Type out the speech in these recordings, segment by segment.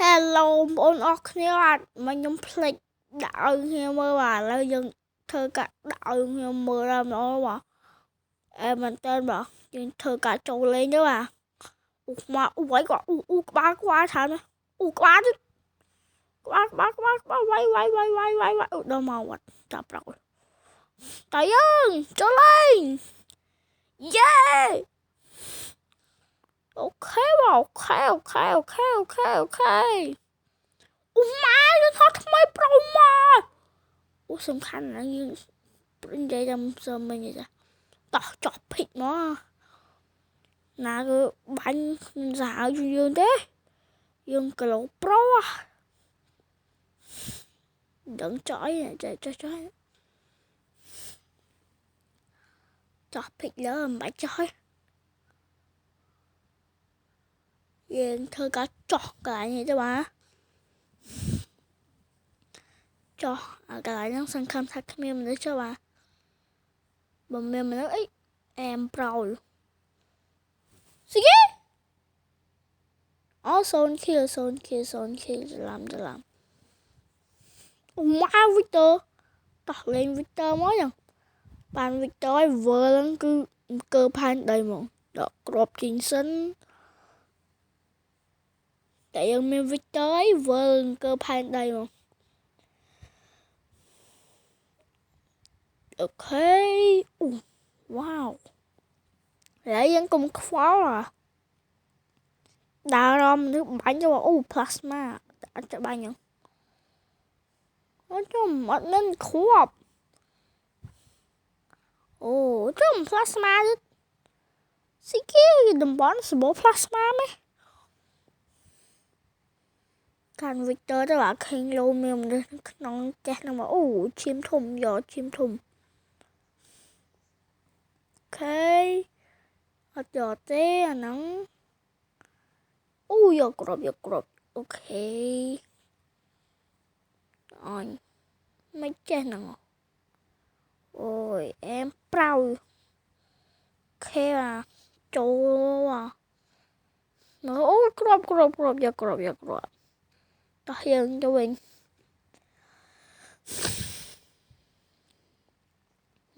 Hello បងប្អូនអរគ្នាបាទមកខ្ញុំភ្លេចដាក់ឲ្យខ្ញុំមើលបាទឥឡូវយើងធ្វើការដាក់ឲ្យខ្ញុំមើលដល់ម្ដងបាទមែនតើបាទយើងធ្វើការចូលលេងទៅបាទមកវាយគាត់ក្បាលច្រើនក្បាលទៀតក្បាលវាយដល់មកវត្តចាប់ប្រោតើយើងចូលលេងយេអូខេបាទអូខេម៉ែយើងថតថ្មីប្រូមកសំខាន់ណាស់យើងនិយាយតាមសើមិញទេតោះចោះភិកមកណាគឺបាញ់សាហាវជាងយើងទេយើងគីឡូប្រូដឹងចោះចោះភិកលើមិនបាច់ចោះយើងធ្វើការចោះកន្លែងនេះទៅបាទចោះកន្លែងហ្នឹងសង្ឃឹមថាគ្មានមនុស្សចុះបាទបើមានមនុស្សអីអែមប្រោយស្គីអូ0 kill ច្រឡំម៉ៅវីទ័រតោះលេងវីទ័រមកចឹងបានវីទ័រឲ្យវើលហ្នឹងគឺអង្គើផែនដីហ្មងដកគ្រាប់ជីងសិនតែយើងមានវីទ័រឲ្យវើលអង្គើផែនដីហ្មងអូខេវ៉ាវហើយយើងកុំខ្វល់ដើររំនេះបាញ់ទៅplasma អត់ច្បាញ់ហ្នឹងចំអត់នឹងគ្រាប់ចំ plasma ទៀតស៊ីគីតំបន់សម្បូរ plasma មែនកាន់វីទ័រទៅអាខេងលោមានមនុស្សក្នុងចេះហ្នឹងមកឈាមធំយកឈាមធំអូខេអត់យកទេអាហ្នឹងយកគ្រាប់អូខេអញមិនចេះហ្នឹងអូយអែមប្រៅខេចូលគ្រាប់យកគ្រាប់តោះយើងទៅវិញ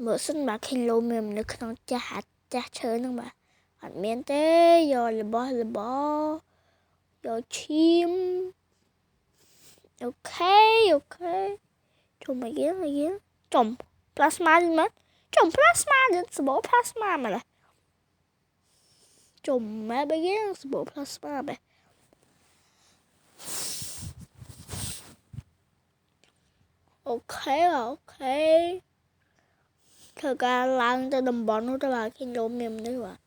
មើលសិនបាទខេងលោមាននៅក្នុងចាស់ឈើហ្នឹងបាទអត់មានទេយករបស់យកឈាមអូខេជុំមកយើងចំ plasma នេះមកចំ plasma នេះសម្បូរ plasma មកឡើយចំម៉ែបើយើងសម្បូរ plasma បែអូខេធ្វើការឡើងទៅតំបន់នោះទៅបាទគេលោមាននេះបាទ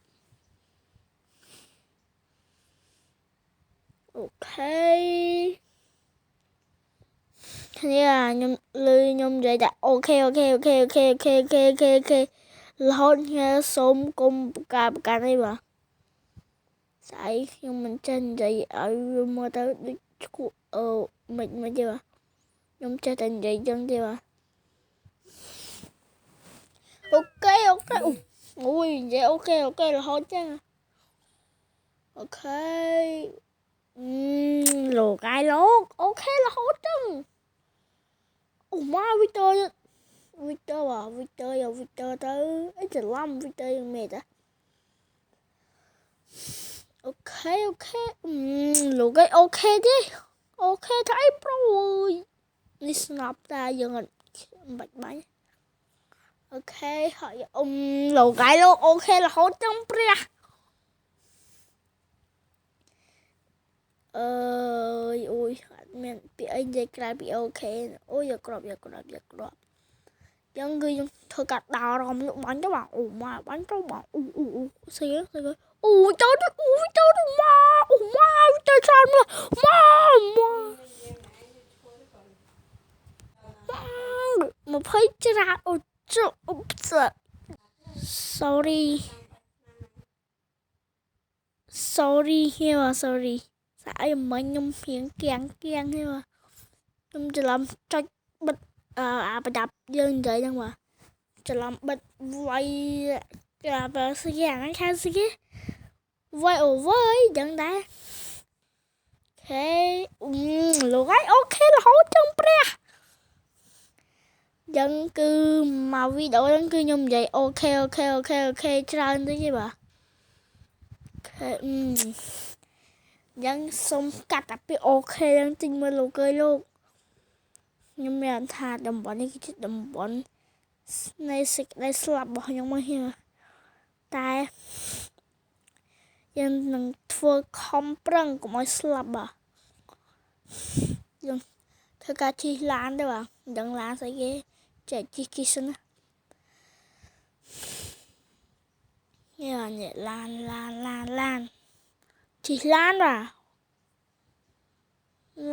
អូខេគ្នាខ្ញុំនិយាយថាអូខេរហូតគ្នាសូមគុំប្រកាន់អីបាទស្អីខ្ញុំមិនចេះនិយាយឲ្យវាមើលទៅដូចឈួមិនទេបាទខ្ញុំចេះតែនិយាយចឹងទេបាទអូខេនិយាយអូខេរហូតចឹងអូខេលោកអូខេរហូតចឹងមកវីទ័រទៅអីច្រឡំវីទ័រយ៉ាងម៉េចអូខេលោកឯងអូខេទេអូខេថាអីប្រូនេះស្ងប់តែយើងអត់បាច់បាញ់អូខេហើយលោកអូខេរហូតចឹងព្រះអូយអត់មានពាក្យអីនិយាយក្រៅពីអូខេយកគ្រាប់ចឹងគឺយើងធ្វើការដោរំនោះបាញ់ទៅបាទមកបាញ់ទៅបាទស្អីចូលទៅមកទៅច្រើនមក20ច្រើនsorry ហេស្អីមិញខ្ញុំហៀងគៀងទេបាទខ្ញុំច្រឡំចុចបិទប្រដាប់យើងនិយាយហ្នឹងបាទច្រឡំបិទវាយបើស្គីអាហ្នឹងខៅស្គីវាយ over អីចឹងដែរអូខេ លោកហើយអូខេរហូតចឹងព្រះចឹងគឺមកវីដេអូហ្នឹងគឺខ្ញុំនិយាយអូខេច្រើនតិចទេបាទចឹងសូមកាត់តែពីអូខេហ្នឹងតិចមើលលោកអើយលោកខ្ញុំមានថាតំបន់នេះគឺជាតំបន់នៃសេចក្តីស្លាប់របស់ខ្ញុំមកhereតែយើងនឹងធ្វើខំប្រឹងកុំឲ្យស្លាប់បាទយើងធ្វើការជិះឡានទៅបាទមិនដឹងឡានស្អីគេចេះជិះសិនណានេះឡានជិះឡានបាទ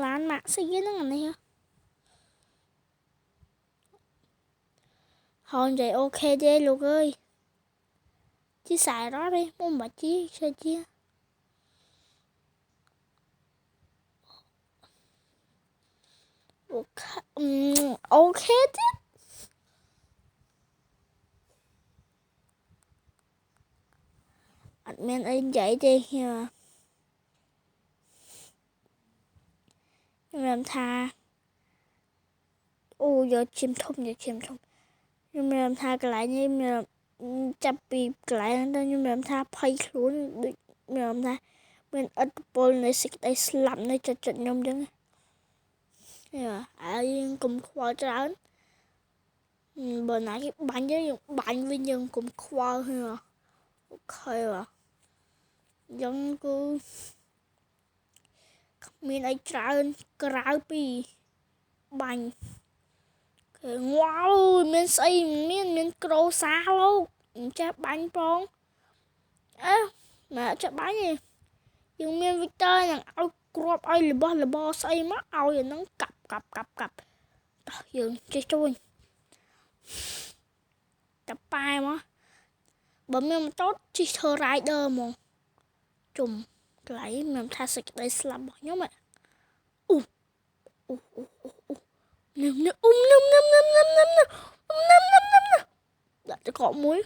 ឡានម៉ាក់ស្អីគេហ្នឹងអានេះហើយនិយាយអូខេទេលោកអើយជិះខ្សែរ៉កទេមិនបាច់ជិះអូខេទៀតអត់មានអីនិយាយទេខ្ញុំថាអូយកឈាមធំខ្ញុំមានថាកន្លែងនេះមានចាប់ពីកន្លែងហ្នឹងទៅខ្ញុំមានថាភ័យខ្លួនដូចមានថាមានឥទ្ធិពលនៃសេចក្តីស្លាប់នៅចិត្តខ្ញុំអញ្ចឹងហើយយើងកុំខ្វល់ច្រើនបើណាគេបាញ់យើងបាញ់វិញយើងកុំខ្វល់អូខេបាទអញ្ចឹងគឺមានអីច្រើនក្រៅពីបាញ់គេង៉ៅមានស្អីមានក្រូសាលោកចេះបាញ់ផងមកចេះបាញ់ទេយើងមានវីកទ័រនឹងឲ្យគ្រាប់ឲ្យរបស់របរស្អីមកឲ្យអាហ្នឹងកាប់តោះយើងចេះជួយតែប៉ែមកបើមានម៉ូតូជិះធ្វើ rider ហ្មងជុំកន្លែងខ្ញុំថាសេចក្តីស្លាប់របស់ខ្ញុំដាក់ទៅកក់មួយ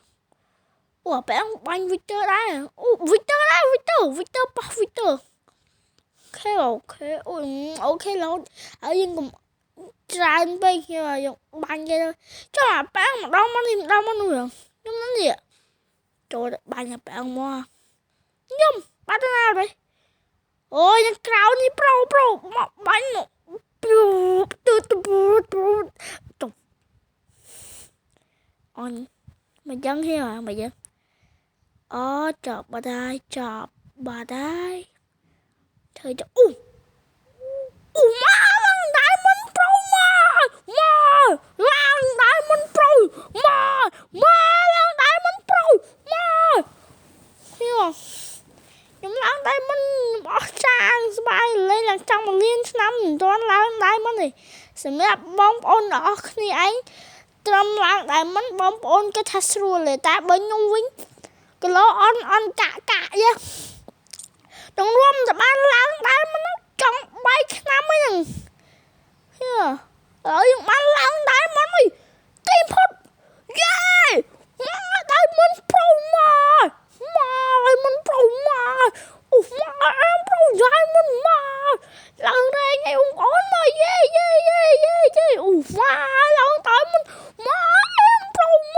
អាប៉ែងបាញ់វីកទ័រដែរវីកទ័រប៉ះវីកទ័រអូខេអូខេឡូតហើយយើងកុំច្រើនពេកយើងបាញ់គេចុះអាប៉ែងម្ដងមកនេះខ្ញុំនឹងនេះចូលបាញ់អាប៉ែងមកខ្ញុំបាត់ទៅណាទៅអូយនឹងក្រៅនេះប្រូមកបាញ់មកអូនមកយ៉ាងហៀមកយ៉ាងអូចប់បាត់ហើយធ្វើទៅមកឡើងដៃមិនប្រូមកឡើងដៃមិនប្រូមកឡើងដៃមិនប្រូមកខ្ញុំឡើងដៃមិនអស់ចាងស្បាយលេងឡើងចង់មកលៀនឆ្នាំមិនទាន់ឡើងដៃមិនទេសម្រាប់បងប្អូនអស់គ្នាឯងត្រឹមឡើងដៃមិនបងប្អូនគេថាស្រួលទេតែបើខ្ញុំវិញគីឡូអន់កាក់យ៉ាต้องร่วมจะบ้านล้างได้มันចង់3ឆ្នាំហ្នឹងហើយយើងបានឡើងได้มันអីទីផុតយេមកได้มันប្រូមកឲ្យมันប្រូមកមកអើប្រូយាយมันមកឡើងរែងឲ្យបងអូនមកយេមកឡើងได้มันមកអើប្រូមក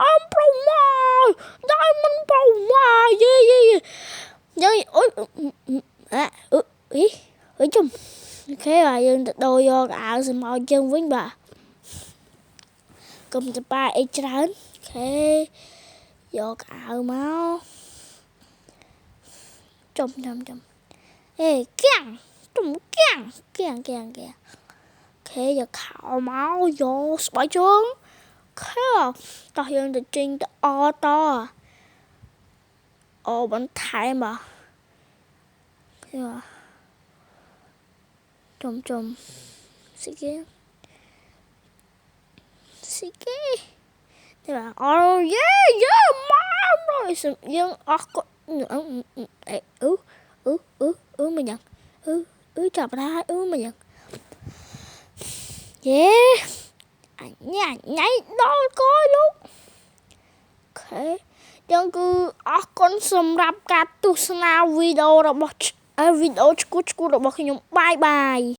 អើប្រូមកได้มันប្រូមកយេយើងអូយជុំអូខេបាទយើងទៅដូរយកអាវសម្ឲ្យយើងវិញបាទកុំទៅប៉ាអីច្រើនអូខេយកអាវមកចំហេគៀងគៀងអូខេយកខោមកយកស្បែកជើងអូខេតោះយើងទៅចេញទៅបន្ថែមបាទចំស៊ីគេទេបាទអូយេមកយើងអស់គាត់មិនយ៉ាងចាប់ដែរមិនយ៉ាងយេញ៉ៃដល់កយលោកអូខេចឹងគឺអរគុណសម្រាប់ការទស្សនាវីដេអូរបស់ វីដេអូឈួតរបស់ខ្ញុំបាយបាយ